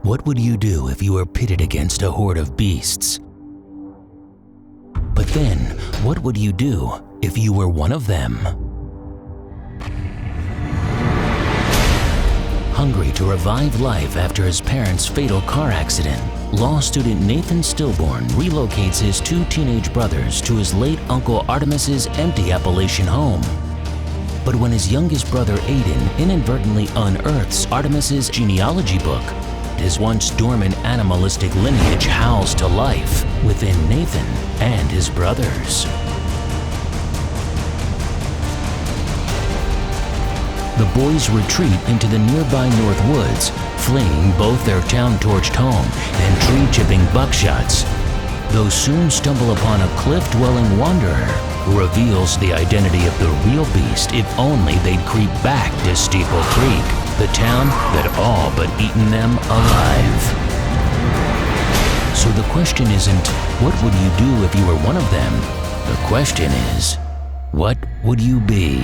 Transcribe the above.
What would you do if you were pitted against a horde of beasts? But then, what would you do if you were one of them? Hungry to revive life after his parents' fatal car accident, law student Nathan Stillborn relocates his 2 teenage brothers to his late Uncle Artemis's empty Appalachian home. But when his youngest brother Aiden inadvertently unearths Artemis's genealogy book, his once dormant animalistic lineage howls to life within Nathan and his brothers. The boys retreat into the nearby North Woods, fleeing both their town-torched home and tree-chipping buckshots, though soon stumble upon a cliff-dwelling wanderer who reveals the identity of the real beast if only they'd creep back to Steeple Creek, the town that all but eaten them alive. So the question isn't, what would you do if you were one of them? The question is, what would you be?